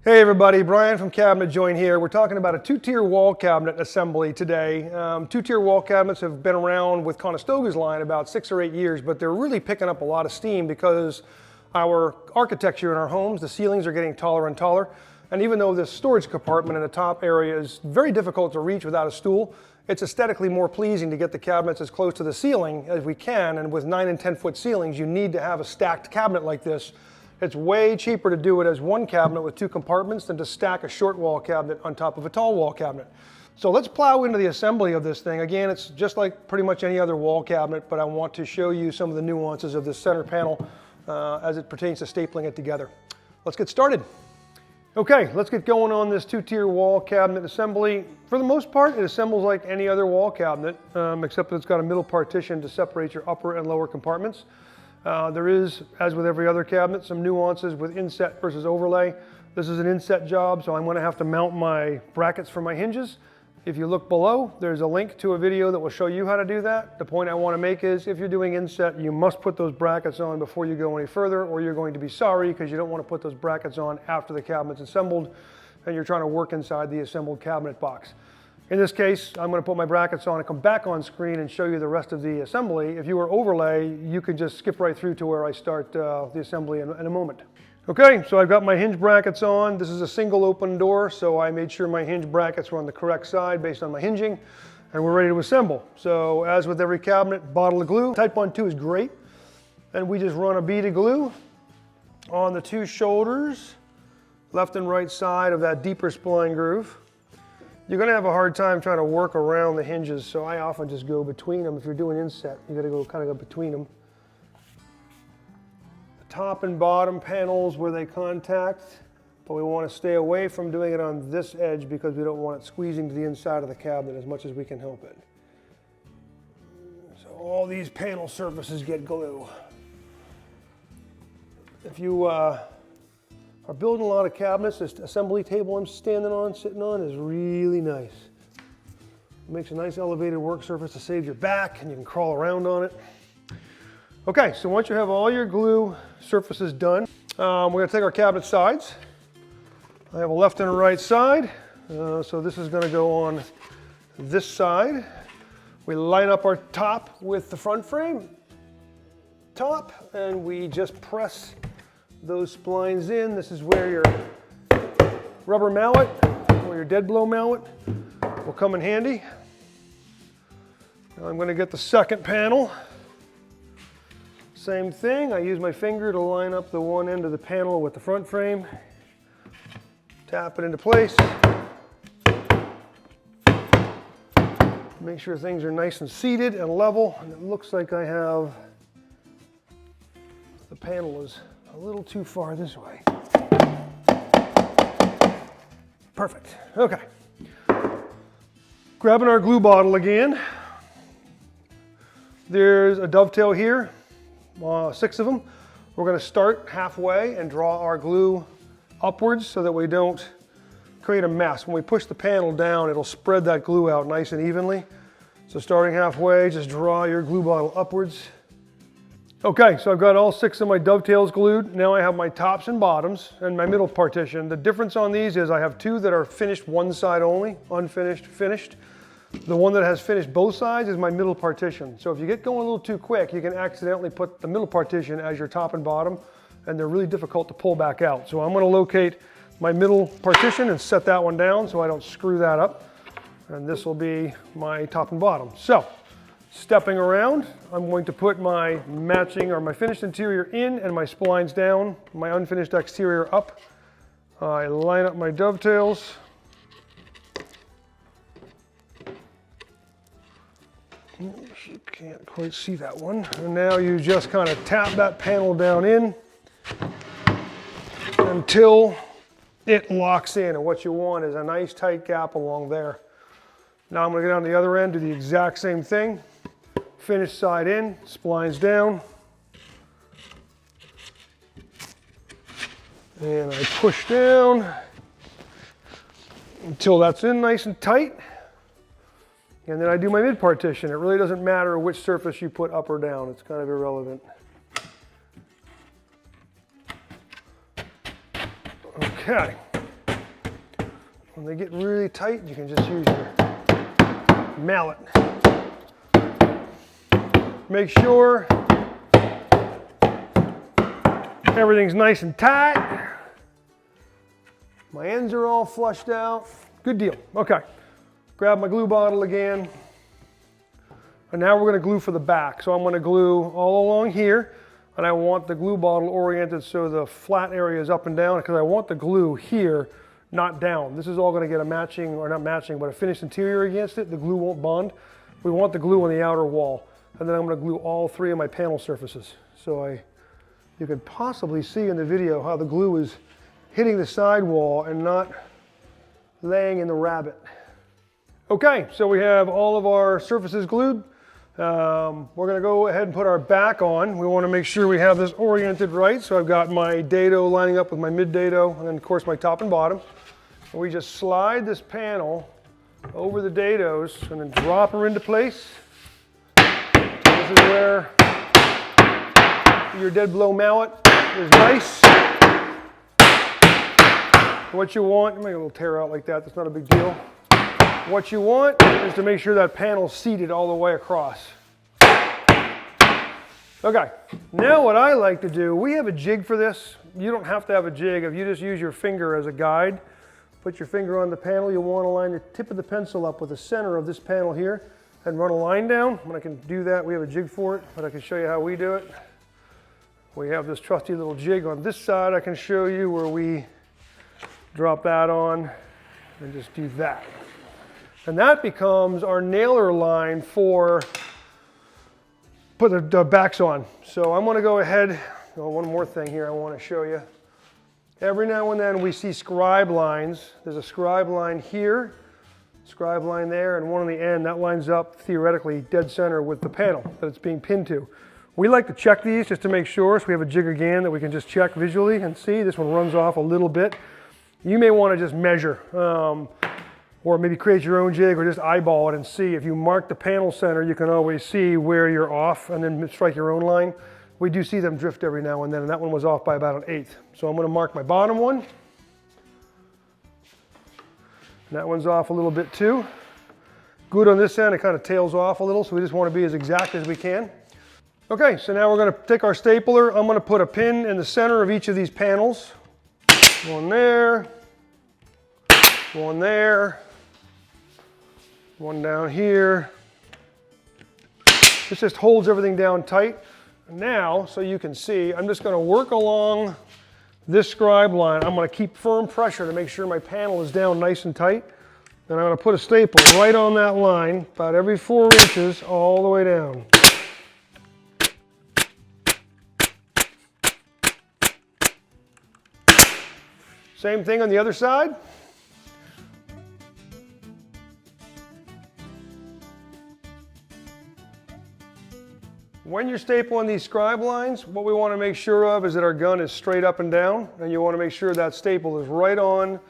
Hey everybody, Brian from Cabinet Joint here. We're talking about a two-tier wall cabinet assembly today. Two-tier wall cabinets have been around with Conestoga's line about 6 or 8 years, but they're really picking up a lot of steam because our architecture in our homes, the ceilings are getting taller and taller. And even though this storage compartment in the top area is very difficult to reach without a stool, it's aesthetically more pleasing to get the cabinets as close to the ceiling as we can. And with 9 and 10 foot ceilings, you need to have a stacked cabinet like this. It's way cheaper to do it as one cabinet with 2 compartments than to stack a short wall cabinet on top of a tall wall cabinet. So let's plow into the assembly of this thing. Again, it's just like pretty much any other wall cabinet, but I want to show you some of the nuances of this center panel as it pertains to stapling it together. Let's get started. Okay, let's get going on this two-tier wall cabinet assembly. For the most part, it assembles like any other wall cabinet, except that it's got a middle partition to separate your upper and lower compartments. There is, as with every other cabinet, some nuances with inset versus overlay. This is an inset job, so I'm going to have to mount my brackets for my hinges. If you look below, there's a link to a video that will show you how to do that. The point I want to make is if you're doing inset, you must put those brackets on before you go any further, or you're going to be sorry because you don't want to put those brackets on after the cabinet's assembled and you're trying to work inside the assembled cabinet box. In this case, I'm going to put my brackets on and come back on screen and show you the rest of the assembly. If you were overlay, you could just skip right through to where I start the assembly in a moment. Okay, so I've got my hinge brackets on. This is a single open door, so I made sure my hinge brackets were on the correct side based on my hinging, and we're ready to assemble. So as with every cabinet, bottle of glue. Type 1-2 is great, and we just run a bead of glue on the 2 shoulders, left and right side of that deeper spline groove. You're going to have a hard time trying to work around the hinges, so I often just go between them. If you're doing inset, you got to go kind of go between them. The top and bottom panels where they contact, but we want to stay away from doing it on this edge because we don't want it squeezing to the inside of the cabinet as much as we can help it. So all these panel surfaces get glue. If you are building a lot of cabinets, this assembly table I'm sitting on is really nice. It makes a nice elevated work surface to save your back, and you can crawl around on it. Okay, so once you have all your glue surfaces done, we're going to take our cabinet sides. I have a left and a right side, so this is going to go on this side. We line up our top with the front frame, top, and we just press those splines in. This is where your rubber mallet or your dead blow mallet will come in handy. Now I'm going to get the second panel. Same thing, I use my finger to line up the one end of the panel with the front frame. Tap it into place. Make sure things are nice and seated and level. And it looks like I have, the panel is a little too far this way. Perfect. Okay. Grabbing our glue bottle again. There's a dovetail here, 6 of them. We're going to start halfway and draw our glue upwards so that we don't create a mess. When we push the panel down, it'll spread that glue out nice and evenly. So starting halfway, just draw your glue bottle upwards. Okay, so I've got all 6 of my dovetails glued. Now I have my tops and bottoms and my middle partition. The difference on these is I have 2 that are finished one side only, unfinished, finished. The one that has finished both sides is my middle partition. So if you get going a little too quick, you can accidentally put the middle partition as your top and bottom, and they're really difficult to pull back out. So I'm going to locate my middle partition and set that one down so I don't screw that up. And this will be my top and bottom. So, stepping around, I'm going to put my matching or my finished interior in and my splines down, my unfinished exterior up. I line up my dovetails. You can't quite see that one. And now you just kind of tap that panel down in until it locks in. And what you want is a nice tight gap along there. Now I'm going to get on the other end, do the exact same thing. Finish side in, splines down. And I push down until that's in nice and tight. And then I do my mid partition. It really doesn't matter which surface you put up or down. It's kind of irrelevant. Okay. When they get really tight, you can just use your mallet. Make sure everything's nice and tight. My ends are all flushed out. Good deal. Okay, grab my glue bottle again. And now we're going to glue for the back. So I'm going to glue all along here, and I want the glue bottle oriented so the flat area is up and down, because I want the glue here, not down. This is all going to get a matching, or not matching, but a finished interior against it. The glue won't bond. We want the glue on the outer wall. And then I'm going to glue all three of my panel surfaces. So you can possibly see in the video how the glue is hitting the sidewall and not laying in the rabbet. Okay, so we have all of our surfaces glued. We're going to go ahead and put our back on. We want to make sure we have this oriented right. So I've got my dado lining up with my mid dado, and then of course my top and bottom. And we just slide this panel over the dados and then drop her into place. This is where your dead blow mallet is nice. What you want, make a little tear out like that, that's not a big deal. What you want is to make sure that panel's seated all the way across. Okay, now what I like to do, we have a jig for this. You don't have to have a jig. If you just use your finger as a guide, put your finger on the panel, you want to line the tip of the pencil up with the center of this panel here and run a line down. When I can do that, we have a jig for it, but I can show you how we do it. We have this trusty little jig on this side I can show you where we drop that on and just do that. And that becomes our nailer line for put the backs on. So I'm going to go ahead, one more thing here I want to show you. Every now and then we see scribe lines. There's a scribe line here, scribe line there, and one on the end. That lines up theoretically dead center with the panel that it's being pinned to. We like to check these just to make sure. So we have a jig again that we can just check visually and see. This one runs off a little bit. You may want to just measure, or maybe create your own jig, or just eyeball it and see. If you mark the panel center, you can always see where you're off and then strike your own line. We do see them drift every now and then, and that one was off by about 1/8. So I'm going to mark my bottom one. And that one's off a little bit too. Good on this end, it kind of tails off a little, so we just want to be as exact as we can. Okay, so now we're going to take our stapler. I'm going to put a pin in the center of each of these panels. One there, one there, one down here. This just holds everything down tight. Now, so you can see, I'm just going to work along this scribe line. I'm going to keep firm pressure to make sure my panel is down nice and tight. Then I'm going to put a staple right on that line, about every 4 inches, all the way down. Same thing on the other side. When you're stapling these scribe lines, what we want to make sure of is that our gun is straight up and down, and you want to make sure that staple is right on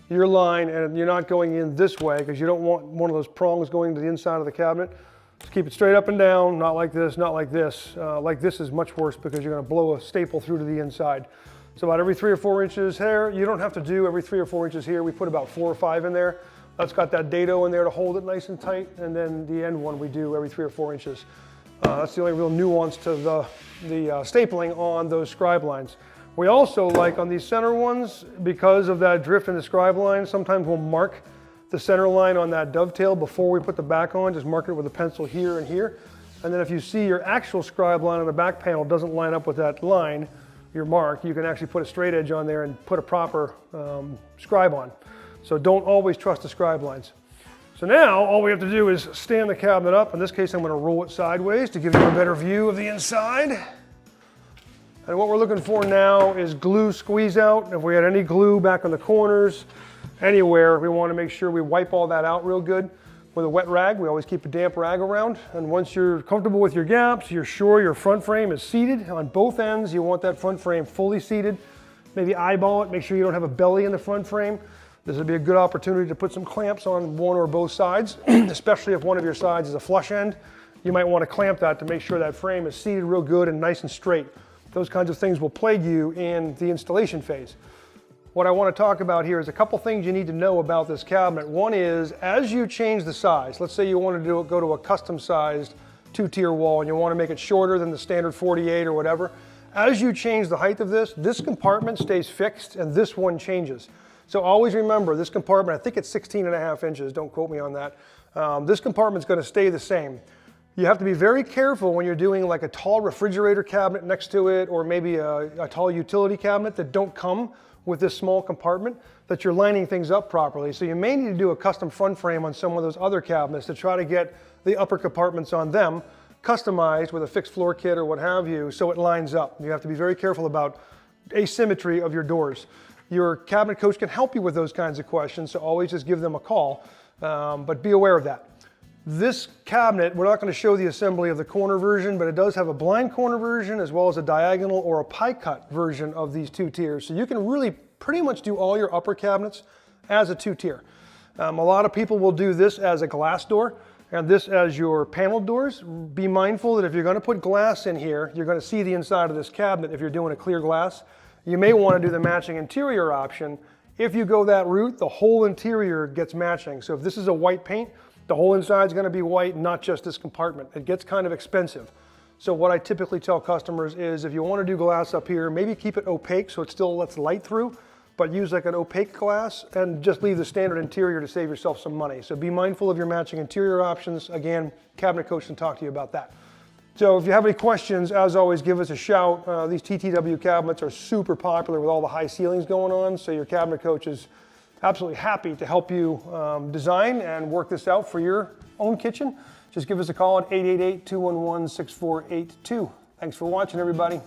your line and you're not going in this way, because you don't want one of those prongs going to the inside of the cabinet. Just keep it straight up and down, not like this, not like this. Like this is much worse because you're going to blow a staple through to the inside. So about every 3 or 4 inches here. You don't have to do every 3 or 4 inches here. We put about 4 or 5 in there. That's got that dado in there to hold it nice and tight, and then the end one we do every 3 or 4 inches. That's the only real nuance to the stapling on those scribe lines. We also like on these center ones, because of that drift in the scribe line, sometimes we'll mark the center line on that dovetail before we put the back on, just mark it with a pencil here and here. And then if you see your actual scribe line on the back panel doesn't line up with that line, your mark, you can actually put a straight edge on there and put a proper scribe on. So don't always trust the scribe lines. So now all we have to do is stand the cabinet up. In this case, I'm going to roll it sideways to give you a better view of the inside. And what we're looking for now is glue squeeze out. If we had any glue back on the corners, anywhere, we want to make sure we wipe all that out real good with a wet rag. We always keep a damp rag around. And once you're comfortable with your gaps, you're sure your front frame is seated on both ends. You want that front frame fully seated. Maybe eyeball it, make sure you don't have a belly in the front frame. This would be a good opportunity to put some clamps on one or both sides, especially if one of your sides is a flush end. You might want to clamp that to make sure that frame is seated real good and nice and straight. Those kinds of things will plague you in the installation phase. what I want to talk about here is a couple things you need to know about this cabinet. One is, as you change the size, let's say you want to go to a custom sized 2-tier wall and you want to make it shorter than the standard 48 or whatever, as you change the height of this compartment stays fixed and this one changes. So always remember, this compartment, I think it's 16.5 inches, don't quote me on that. This compartment's going to stay the same. You have to be very careful when you're doing like a tall refrigerator cabinet next to it, or maybe a tall utility cabinet that don't come with this small compartment, that you're lining things up properly. So you may need to do a custom front frame on some of those other cabinets to try to get the upper compartments on them customized with a fixed floor kit or what have you, so it lines up. You have to be very careful about asymmetry of your doors. Your cabinet coach can help you with those kinds of questions, so always just give them a call, but be aware of that. This cabinet, we're not going to show the assembly of the corner version, but it does have a blind corner version as well as a diagonal or a pie cut version of these 2 tiers. So you can really pretty much do all your upper cabinets as a 2-tier. A lot of people will do this as a glass door and this as your panel doors. Be mindful that if you're going to put glass in here, you're going to see the inside of this cabinet if you're doing a clear glass. You may want to do the matching interior option. If you go that route, the whole interior gets matching. So if this is a white paint, the whole inside is going to be white, not just this compartment. It gets kind of expensive. So what I typically tell customers is if you want to do glass up here, maybe keep it opaque so it still lets light through, but use like an opaque glass and just leave the standard interior to save yourself some money. So be mindful of your matching interior options. Again, cabinet coach can talk to you about that. So if you have any questions, as always, give us a shout. These TTW cabinets are super popular with all the high ceilings going on, so your cabinet coach is absolutely happy to help you design and work this out for your own kitchen. Just give us a call at 888-211-6482. Thanks for watching, everybody.